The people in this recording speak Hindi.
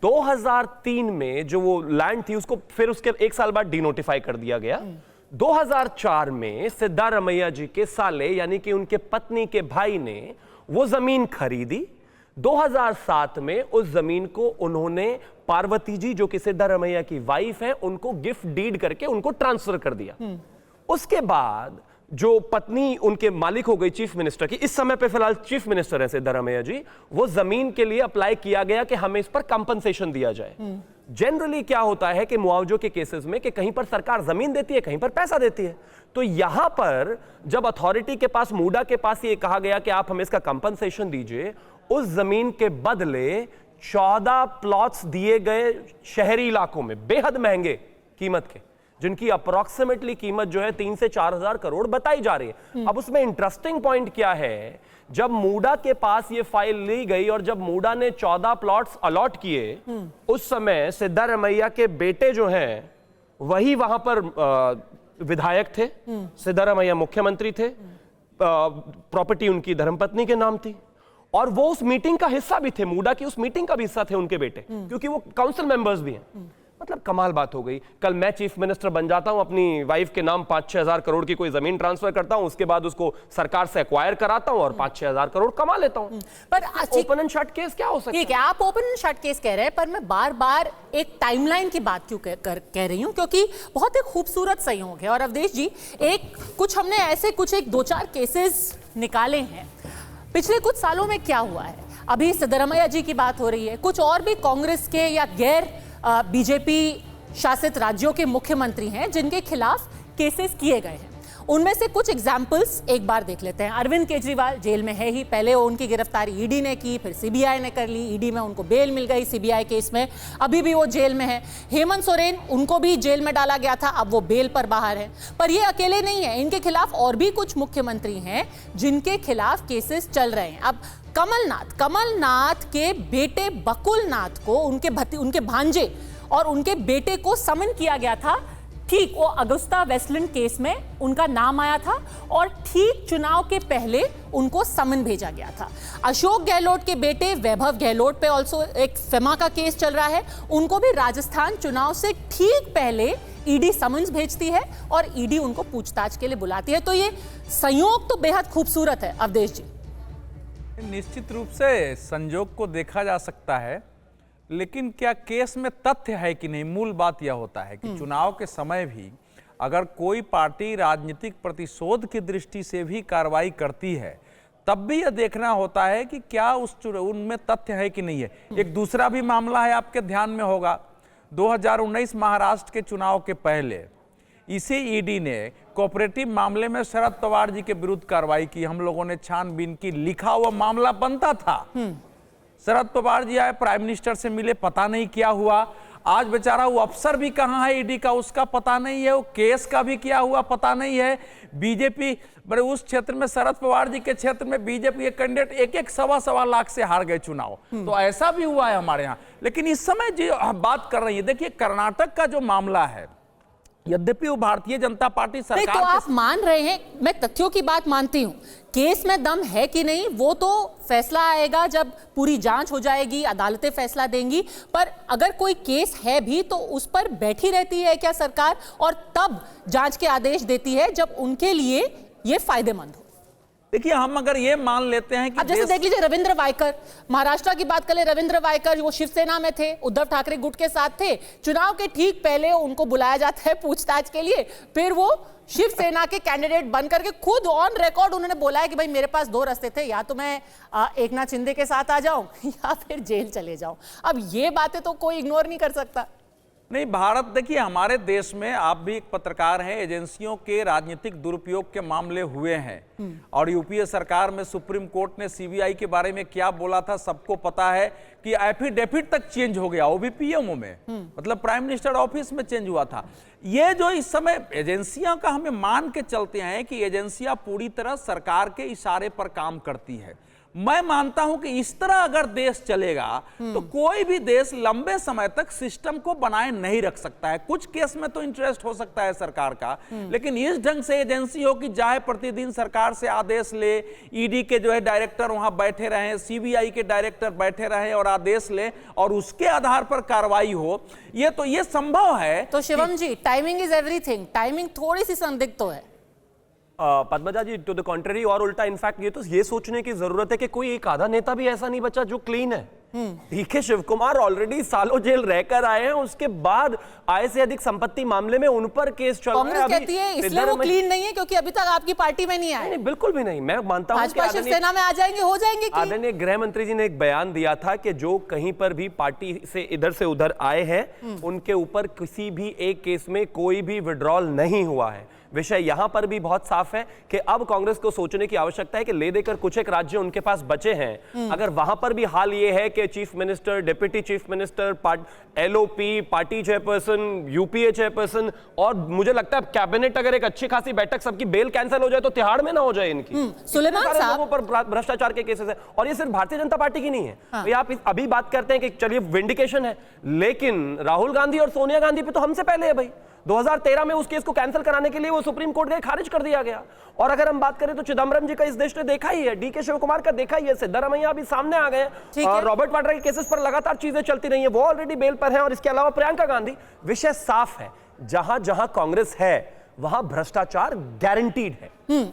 2003 में जो वो लैंड थी उसको फिर उसके 1 साल बाद डिनोटिफाई कर दिया गया। 2004 में सिद्धारमैया जी के साले यानी कि उनके पत्नी के भाई ने वो जमीन खरीदी। 2007 में उस जमीन को उन्होंने पार्वती जी जो कि सिद्धारमैया की वाइफ है उनको गिफ्ट डीड करके उनको ट्रांसफर कर दिया। उसके बाद जो पत्नी उनके मालिक हो गई चीफ मिनिस्टर की, इस समय पे फिलहाल चीफ मिनिस्टर है सिद्धारमैया जी, वो जमीन के लिए अप्लाई किया गया कि हमें इस पर कंपनसेशन दिया जाए। जनरली क्या होता है कि मुआवजों के केसेस में कि कहीं पर सरकार जमीन देती है, कहीं पर पैसा देती है। तो यहां पर जब अथॉरिटी के पास, मूडा के पास ये कहा गया कि आप हमें इसका कंपनसेशन दीजिए, उस जमीन के बदले 14 प्लॉट्स दिए गए शहरी इलाकों में बेहद महंगे कीमत के, जिनकी अप्रोक्सीमेटली कीमत जो है 3 से 4 हजार करोड़ बताई जा रही है। अब उसमें इंटरेस्टिंग पॉइंट क्या है, जब मूडा के पास ये फाइल ली गई और जब मूडा ने 14 प्लॉट्स अलॉट किए, उस समय सिद्धारमैया के बेटे जो हैं वही वहां पर विधायक थे, सिद्धारमैया मुख्यमंत्री थे, प्रॉपर्टी उनकी धर्मपत्नी के नाम थी और वो उस मीटिंग का हिस्सा भी थे, मूडा की उस मीटिंग का भी हिस्सा थे उनके बेटे, क्योंकि वो काउंसिल मेंबर्स भी हैं। मतलब कमाल बात हो गई। कल मैं चीफ मिनिस्टर बन जाता हूं, अपनी वाइफ के नाम 5-6 हजार करोड़ की कोई जमीन ट्रांसफर करता हूं, उसके बाद उसको सरकार से एक्वायर कराता हूं और 5-6 हजार करोड़ कमा लेता हूं। पर ओपन एंड शट केस क्या हो सकता है? ठीक है, आप ओपन एंड शट केस कह रहे हैं, पर मैं बार बार एक टाइमलाइन की बात क्यों कह रही हूं, क्योंकि बहुत ही खूबसूरत संयोग है। और अवधेश जी, हमने ऐसे कुछ 2-4 केसेस निकाले हैं पिछले कुछ सालों में। क्या हुआ है, अभी सिद्धारमैया जी की बात हो रही है, कुछ और भी कांग्रेस के या गैर बीजेपी शासित राज्यों के मुख्यमंत्री हैं जिनके खिलाफ केसेस किए गए हैं। उनमें से कुछ एग्जाम्पल्स एक बार देख लेते हैं। अरविंद केजरीवाल जेल में है ही, पहले उनकी गिरफ्तारी ईडी ने की, फिर सीबीआई ने कर ली, ईडी में उनको बेल मिल गई, सीबीआई केस में अभी भी वो जेल में है। हेमंत सोरेन, उनको भी जेल में डाला गया था, अब वो बेल पर बाहर है। पर ये अकेले नहीं है, इनके खिलाफ और भी कुछ मुख्यमंत्री हैं जिनके खिलाफ केसेस चल रहे हैं। अब कमलनाथ के बेटे बकुलनाथ को, उनके भांजे और उनके बेटे को समन किया गया था। ठीक वो अगुस्ता वेस्टलैंड केस में उनका नाम आया था और ठीक चुनाव के पहले उनको समन भेजा गया था। अशोक गहलोत के बेटे वैभव गहलोत पे ऑल्सो एक फेमा का केस चल रहा है, उनको भी राजस्थान चुनाव से ठीक पहले ईडी समन्स भेजती है और ईडी उनको पूछताछ के लिए बुलाती है। तो ये संयोग तो बेहद खूबसूरत है अवधेश जी। निश्चित रूप से संयोग को देखा जा सकता है, लेकिन क्या केस में तथ्य है कि नहीं, मूल बात यह होता है कि चुनाव के समय भी अगर कोई पार्टी राजनीतिक प्रतिशोध की दृष्टि से भी कार्रवाई करती है, तब भी यह देखना होता है कि क्या उनमें तथ्य है कि नहीं है। एक दूसरा भी मामला है, आपके ध्यान में होगा, 2019 महाराष्ट्र के चुनाव के पहले इसी ईडी ने कोऑपरेटिव मामले में शरद पवार जी के विरुद्ध कार्रवाई की। हम लोगों ने छानबीन की, लिखा हुआ मामला बनता था। शरद पवार जी आए, प्राइम मिनिस्टर से मिले, पता नहीं क्या हुआ। आज बेचारा वो अफसर भी कहाँ है ईडी का, उसका पता नहीं है। वो केस का भी क्या हुआ पता नहीं है। बीजेपी बड़े उस क्षेत्र में, शरद पवार जी के क्षेत्र में बीजेपी के कैंडिडेट 1-1 लाख से हार गए चुनाव। तो ऐसा भी हुआ है हमारे यहाँ। लेकिन इस समय जो हम बात कर रही है, देखिए कर्नाटक का जो मामला है, यद्यपि वो भारतीय जनता पार्टी सरकार, तो आप मान रहे हैं, मैं तथ्यों की बात मानती हूं, केस में दम है कि नहीं वो तो फैसला आएगा जब पूरी जांच हो जाएगी, अदालतें फैसला देंगी। पर अगर कोई केस है भी तो उस पर बैठी रहती है क्या सरकार, और तब जांच के आदेश देती है जब उनके लिए ये फायदेमंद हो। देखिए हम अगर ये मान लेते हैं कि अब जैसे देख लीजिए रविंद्र वायकर, महाराष्ट्र की बात करें, रविंद्र वायकर वो शिवसेना में थे, उद्धव ठाकरे गुट के साथ थे। चुनाव के ठीक पहले उनको बुलाया जाता है पूछताछ के लिए, फिर वो शिवसेना के कैंडिडेट बनकर के खुद ऑन रिकॉर्ड उन्होंने बोला है कि भाई मेरे पास 2 रास्ते थे, या तो मैं एकनाथ शिंदे के साथ आ जाऊं या फिर जेल चले जाऊं। अब ये बातें तो कोई इग्नोर नहीं कर सकता। नहीं, भारत, देखिए हमारे देश में, आप भी एक पत्रकार हैं, एजेंसियों के राजनीतिक दुरुपयोग के मामले हुए हैं। और यूपीए सरकार में सुप्रीम कोर्ट ने सीबीआई के बारे में क्या बोला था सबको पता है कि एफिडेविट तक चेंज हो गया, वो भी पीएमओ में, मतलब प्राइम मिनिस्टर ऑफिस में चेंज हुआ था। ये जो इस समय एजेंसियों का हमें मान के चलते हैं कि एजेंसियां पूरी तरह सरकार के इशारे पर काम करती है। मैं मानता हूं कि इस तरह अगर देश चलेगा तो कोई भी देश लंबे समय तक सिस्टम को बनाए नहीं रख सकता है। कुछ केस में तो इंटरेस्ट हो सकता है सरकार का, लेकिन इस ढंग से एजेंसी हो कि चाहे प्रतिदिन सरकार से आदेश ले, ईडी के जो है डायरेक्टर वहां बैठे रहे, सीबीआई के डायरेक्टर बैठे रहे और आदेश ले और उसके आधार पर कार्रवाई हो, ये संभव है। तो शिवम जी, टाइमिंग इज एवरीथिंग, टाइमिंग थोड़ी सी संदिग्ध तो है। पद्मजा जी, टू द कॉन्ट्ररी और उल्टा, इनफैक्ट ये तो ये सोचने की जरूरत है कि कोई एक आधा नेता भी ऐसा नहीं बचा जो क्लीन है। डीके शिव कुमार ऑलरेडी सालों जेल रहकर आए हैं, उसके बाद आय से अधिक संपत्ति मामले में उन पर केस चल रहा है। कांग्रेस कहती है इसलिए वो क्लीन नहीं है क्योंकि अभी तक आपकी पार्टी में नहीं आए। नहीं, बिल्कुल भी नहीं। मैं मानता हूं कि भाजपा शिवसेना में आ जाएंगे, हो जाएंगे क्लीन। आदरणीय गृह मंत्री जी ने एक बयान दिया था कि जो कहीं पर भी पार्टी से इधर से उधर आए हैं उनके ऊपर किसी भी एक केस में कोई भी विड्रॉल नहीं हुआ है। विषय यहां पर भी बहुत साफ है कि अब कांग्रेस को सोचने की आवश्यकता है कि ले देकर कुछ एक राज्य उनके पास बचे हैं, अगर वहां पर भी हाल ये है कि chief minister, deputy chief minister, LOP, party chairperson, UPA chairperson और मुझे लगता है कैबिनेट, अगर एक अच्छी खासी बैठक सबकी बेल कैंसिल हो जाए तो तिहाड़ में ना हो जाए इनकी। सुलेमान साहब, लोगों पर भ्रष्टाचार के केसेस है और ये सिर्फ भारतीय जनता पार्टी की नहीं है। हाँ। तो आप अभी बात करते हैं कि चलिए विंडिकेशन है, लेकिन राहुल गांधी और सोनिया गांधी पे तो हमसे पहले है भाई। 2013 में उस केस को कैंसिल कराने के लिए वो सुप्रीम कोर्ट गए, खारिज कर दिया गया। और अगर हम बात करें तो चिदम्बरम जी का इस देश ने देखा ही है, डीके शिव कुमार का देखा ही है, सिद्धारमैया अभी सामने आ गए और रॉबर्ट वाड्रा के केसेस पर लगातार चीजें चलती रही है, वो ऑलरेडी बेल पर हैं। और इसके अलावा प्रियंका गांधी, विषय साफ है, जहां जहां कांग्रेस है वहां भ्रष्टाचार गारंटीड है।